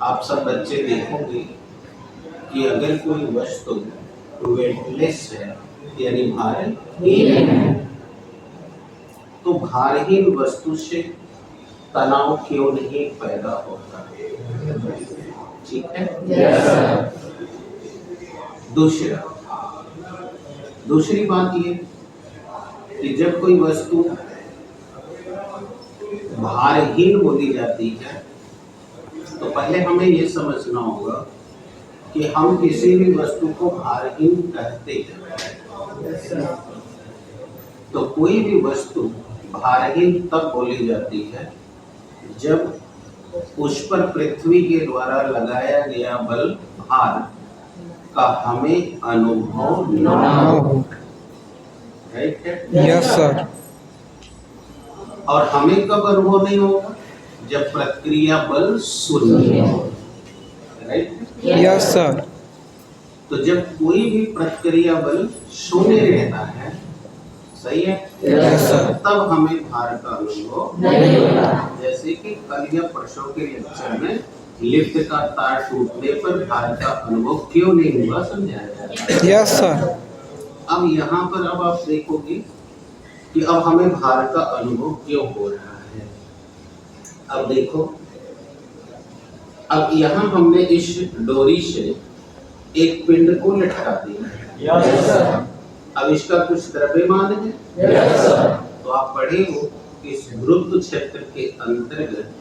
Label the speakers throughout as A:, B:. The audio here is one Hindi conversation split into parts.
A: आप सब बच्चे देखोगे कि अगर कोई वस्तु वेटलेस है यानी भारहीन है, तो भारहीन वस्तु से तनाव क्यों नहीं पैदा होता? ठीक है। दूसरी बात ये कि जब कोई वस्तु भारहीन बोली जाती है तो पहले हमें ये समझना होगा कि हम किसी भी वस्तु को भारहीन कहते हैं। तो कोई भी वस्तु भारहीन तब बोली जाती है जब उस पर पृथ्वी के द्वारा लगाया गया बल भार का हमें अनुभव न हो। राइट है?
B: Yes sir.
A: और हमें कब अनुभव नहीं होगा? जब प्रक्रिया बल शून्य हो। राइट?
B: Yes sir.
A: तो जब कोई भी प्रक्रिया बल शून्य रहता है, सही है,
B: यस सर,
A: तब हमें भार का अनुभव नहीं होगा। जैसे कि कल या परसों के लेक्चर में लिफ्ट का तार टूटने पर भार का अनुभव क्यों नहीं हुआ समझाया।
B: Yes sir.
A: अब यहाँ पर अब आप देखोगे कि अब हमें भार का अनुभव क्यों हो रहा है। अब देखो, अब यहाँ हमने इस डोरी से एक पिंड को लटका दिया।
C: Yes sir.
A: अब इसका कुछ द्रव्यमान है।
C: Yes sir.
A: तो आप पढ़े हो कि इस गुरुत्व क्षेत्र के अंतर्गत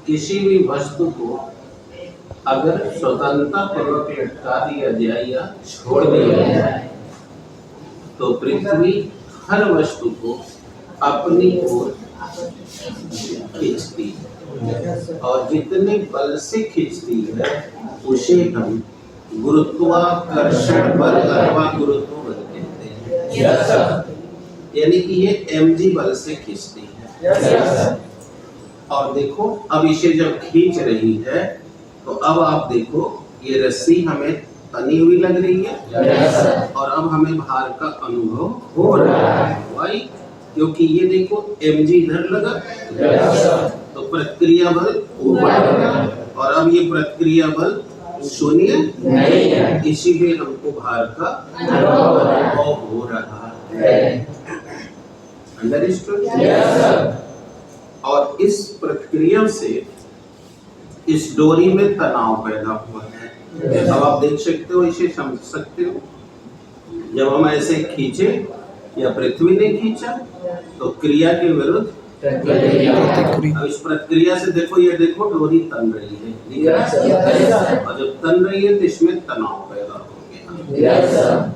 A: किसी भी वस्तु को अगर स्वतंत्रता पूर्वक लटका दिया जाए या छोड़ दिया जाए तो पृथ्वी हर वस्तु को अपनी ओर खींचती है, और जितने बल से खींचती है उसे हम गुरुत्वाकर्षण बल अथवा गुरुत्व बल कहते हैं।
C: Yes sir.
A: यानी कि ये mg बल से खींचती है।
C: Yes sir.
A: और देखो, अब इसे जब खींच रही है तो अब आप देखो ये रस्सी हमें तनी हुई लग रही है।
C: Yes sir.
A: और अब हमें भार का अनुभव हो रहा है। वाई? क्योंकि ये देखो mg इधर लगा।
C: Yes sir.
A: तो प्रक्रिया बल ऊपर लगा, और अब ये प्रक्रिया बल शून्य
C: नहीं है,
A: इसीलिए हमको भार का अनुभव हो रहा है। अंडरस्टूड?
C: Yes sir.
A: और इस प्रक्रिया से इस डोरी में तनाव पैदा हुआ है। अब आप देख सकते हो, इसे समझ सकते हो। जब हम ऐसे खींचे या पृथ्वी ने खींचा तो क्रिया के विरुद्ध
C: प्रतिक्रिया।
A: अब इस प्रक्रिया से देखो, ये देखो डोरी तन रही है। ठीक है? और जब तन रही है तो इसमें तनाव पैदा हो गया।
C: Yes sir.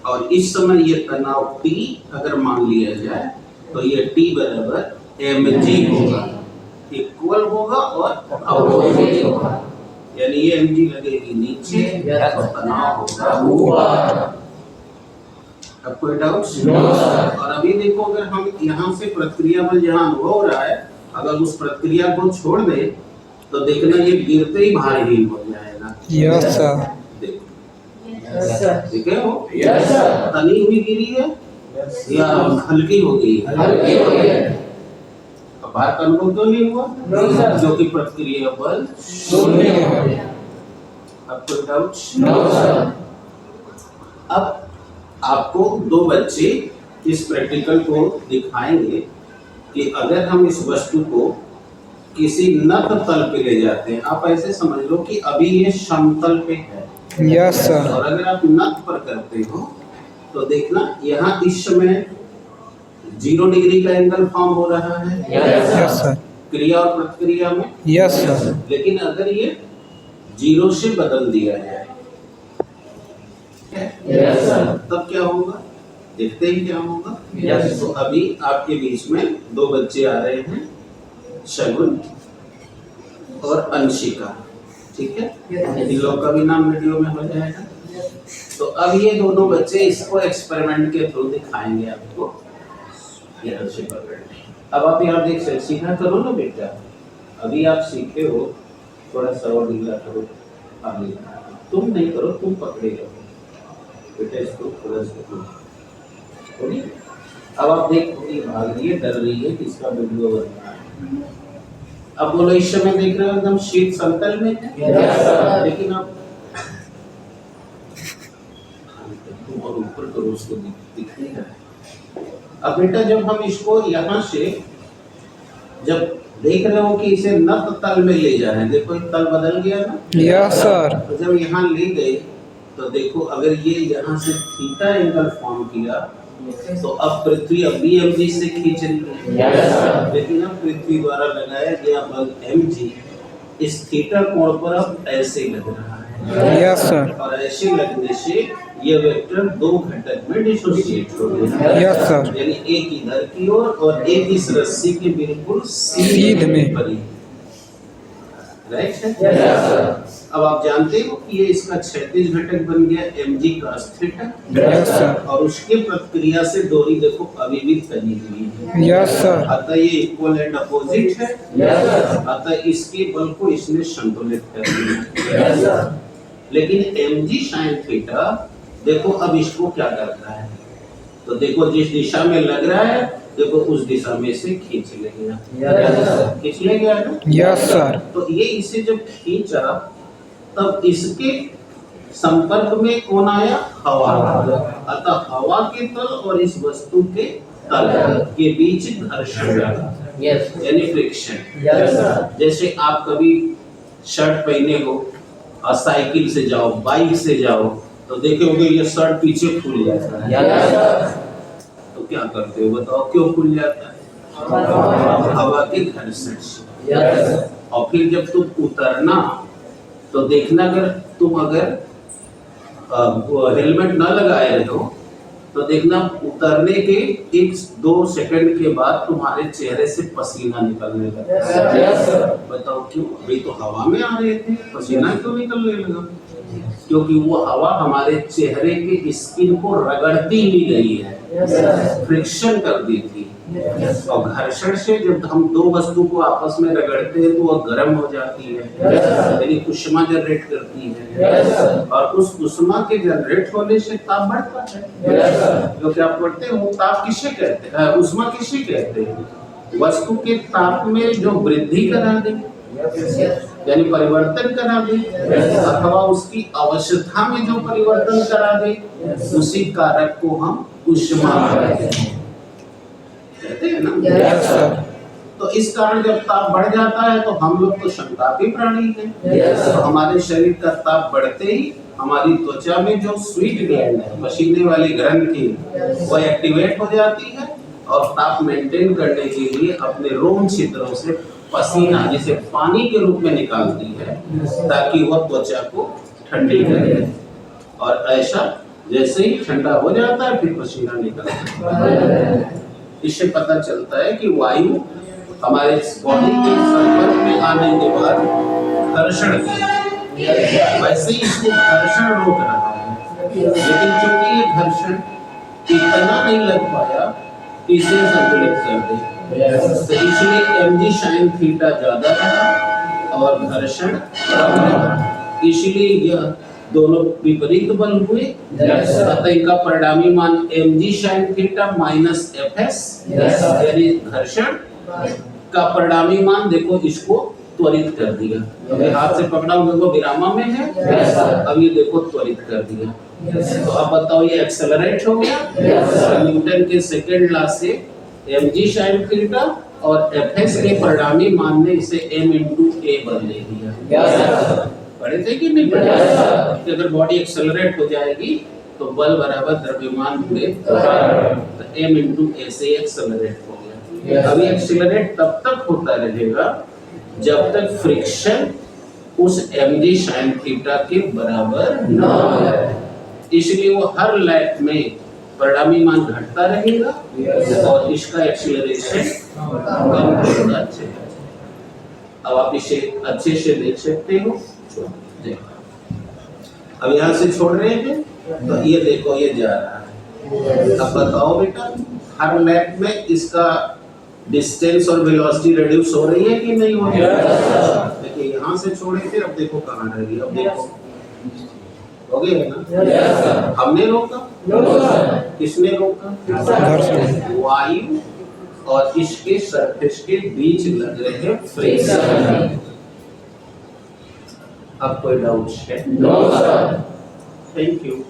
A: और इस समय ये तनाव T अगर मान लिया जाए तो ये T बराबर mg होगा, इक्वल होगा और अपोजिट होगा। यानी ये mg लगेगी नीचे और तनाव होगा ऊपर। अब कोई डाउट?
C: No sir.
A: और अभी देखो, अगर हम यहाँ से प्रक्रिया बल जहाँ अनुभव हो रहा है, अगर उस प्रक्रिया को छोड़ दे तो देखना ये गिरते ही भारहीन हो जाएगा।
B: Yes sir.
A: देखो,
C: यस सर।
A: ठीक है? वो
C: यस सर।
A: तनी हुई गिरी है या हल्की हो गई है?
C: हल्की हो गई है।
A: अब भार का अनुभव क्यों नहीं हुआ?
C: No sir.
A: जो कि प्रक्रिया बल
C: शून्य हो गया।
A: अब कोई डाउट?
C: No sir.
A: अब आपको दो बच्चे इस प्रैक्टिकल को दिखाएंगे कि अगर हम इस वस्तु को किसी नत तल पे ले जाते हैं, आप ऐसे समझ लो कि अभी ये समतल पे है।
B: Yes sir.
A: और अगर आप नत पर करते हो तो देखना यहाँ इस समय 0 डिग्री का एंगल फॉर्म हो रहा है।
B: Yes sir.
A: क्रिया और प्रक्रिया में।
B: Yes sir.
A: लेकिन अगर ये 0 से बदल दिया जाए
C: यस सर।
A: तब क्या होगा? देखते ही क्या होगा।
C: यस।
A: तो अभी आपके बीच में दो बच्चे आ रहे हैं, शगुन और अंशिका। ठीक है? इन लोग का भी नाम वीडियो में हो जाएगा। तो अब ये दोनों बच्चे इसको एक्सपेरिमेंट के थ्रू दिखाएंगे आपको। ये अंशिका बैठे। अब आप यहाँ देख सकते, सीखा करो ना बेटा। अभी आप सीखे हो, थोड़ा सा और ढीला करो। आगे तुम नहीं करो, तुम पकड़े रहो बेटा, इसको थोड़ा सा। अब आप देखो ये भाग रही है, डर रही है कि इसका वीडियो बन रहा है। अब बोलो इस समय देख रहे हो एकदम शीट समतल में है,
C: Yes, sir.
A: लेकिन अब तुम और ऊपर करो उसको दिख नहीं रहा है। अब बेटा जब हम इसको यहाँ से जब देख रहे हो कि इसे नत तल में ले जा रहे हैं, देखो एक तल बदल गया ना,
B: यस सर।
A: तो जब यहाँ ले गए तो देखो अगर ये यहाँ से थीटा एंगल फॉर्म किया तो अब पृथ्वी अब भी mg से खींच रही है,
C: Yes, sir.
A: लेकिन अब पृथ्वी द्वारा लगाया गया बल mg इस थीटा कोण पर अब ऐसे लग रहा है,
B: यस सर।
A: और ऐसे लगने से ये वेक्टर दो घटक में डिसोसिएट हो गया,
B: यस सर।
A: यानी एक इधर की ओर और एक इस रस्सी के बिल्कुल
B: सीध में।
A: राइट है।
C: Yes, sir.
A: अब आप जानते हो कि ये इसका क्षैतिज घटक बन गया mg cos theta,
B: yes sir.
A: और उसके प्रतिक्रिया से डोरी देखो अभी भी तनी हुई है,
B: यस सर।
A: अतः ये इक्वल एंड अपोजिट है,
C: Yes, sir.
A: अतः इसके बल को इसने संतुलित कर दिया।
C: Yes, sir.
A: लेकिन mg sin थीटा देखो अब इसको क्या करता है, तो देखो जिस दिशा में लग रहा है देखो उस दिशा में से खींच ले गया,
C: Yes, sir.
A: खींच ले गया ना।
B: Yes sir.
A: तो ये इसे जब खींचा तब इसके संपर्क में कौन आया, हवा। अतः हवा के तल और इस वस्तु के तल के बीच घर्षण
C: Yes.
A: यानी फ्रिक्शन।
C: Yes, sir.
A: जैसे आप कभी शर्ट पहने हो और साइकिल से जाओ, बाइक से जाओ, तो देखोगे ये शर्ट पीछे खुल जाता है,
C: Yes, sir.
A: तो क्या करते हो बताओ, क्यों खुल जाता है? हवा के घर्षण से।
C: Yes, sir.
A: और फिर जब तुम उतरना तो देखना, अगर हेलमेट न लगाए रहे हो तो देखना उतरने के 1-2 सेकंड के बाद तुम्हारे चेहरे से पसीना निकलने लगता है।
C: Yes, sir.
A: बताओ क्यों? अभी तो हवा में आ रहे थे, पसीना क्यों निकलने लगा? क्योंकि वो हवा हमारे चेहरे के स्किन को रगड़ती ही रही है,
C: Yes, sir.
A: फ्रिक्शन कर दी थी।
C: Yes.
A: और घर्षण से जब हम दो वस्तु को आपस में रगड़ते हैं तो वह गर्म हो जाती है,
C: Yes, sir.
A: यानी ऊष्मा जनरेट करती है,
C: Yes, sir.
A: और उस ऊष्मा के जनरेट होने से ताप बढ़ता है।
C: Yes, sir.
A: जो कि आप पढ़ते हो, ताप किसे कहते हैं, ऊष्मा किसे कहते हैं? वस्तु के ताप में जो वृद्धि करा दे, यानी परिवर्तन करा दे, अथवा उसकी अवस्था में जो परिवर्तन करा दे, उसी कारक को हम ऊष्मा कहते हैं ना।
C: Yes, sir.
A: तो इस कारण जब ताप बढ़ जाता है तो हम लोग तो संतापी प्राणी हैं,
C: Yes, sir.
A: तो हमारे शरीर का ताप बढ़ते ही हमारी त्वचा में जो स्वीट ग्लैंड है, पसीने वाली ग्रंथि, वो एक्टिवेट हो जाती है और ताप मेंटेन करने के लिए अपने रोम छिद्रों से पसीना जिसे पानी के रूप में निकालती है, ताकि वह त्वचा को ठंडी करे। और ऐसा जैसे ही ठंडा हो जाता है फिर पसीना निकलता है। इससे पता चलता है कि वायु हमारे बॉडी के संपर्क में आने के बाद घर्षण वैसे ही इसको घर्षण रोक रहा है, लेकिन चूंकि ये घर्षण इतना नहीं लग पाया कि इसे संतुलित कर दे, तो इसलिए mg sin थीटा ज्यादा रहा और घर्षण कम रहा, इसलिए यह दोनों विपरीत बल हुए। अतः इनका परिणामी मान mg sin theta minus fs, यानी घर्षण का परिणामी मान देखो इसको त्वरित कर दिया। अभी हाथ से पकड़ा हुआ देखो विरामा में है, अब ये देखो त्वरित कर दिया। तो अब बताओ ये एक्सेलरेट हो गया। न्यूटन के सेकंड लॉ से mg sin थीटा और fs के परिणामी मान ने इसे m into a बदले दिया। पढ़े थे कि नहीं पढ़े? कि अगर बॉडी एक्सेलरेट हो जाएगी तो बल बराबर द्रव्यमान हुए, तो m into a से एक्सेलरेट हो गया। अभी एक्सेलरेट तब तक होता रहेगा जब तक फ्रिक्शन उस mg sin थीटा के बराबर न हो, इसलिए वो हर लैप में परिणामी मान घटता रहेगा और इसका एक्सीलरेशन कम होगा। अब आप इसे अच्छे से देख सकते हो। देखो अब यहाँ से छोड़ रहे हैं तो ये देखो ये जा रहा है। अब बताओ बेटा हर लैप में इसका डिस्टेंस और वेलोसिटी रिड्यूस हो रही है कि नहीं हो रही है? देखिए यहाँ से छोड़े थे, अब देखो कहाँ रह गई। अब देखो हो गया ना। हमने रोका, किसने रोका? वायु और इसके सरफेस के बीच लग रहे फ्रिक्शन। अब कोई डाउट्स है?
C: No sir.
A: Thank you.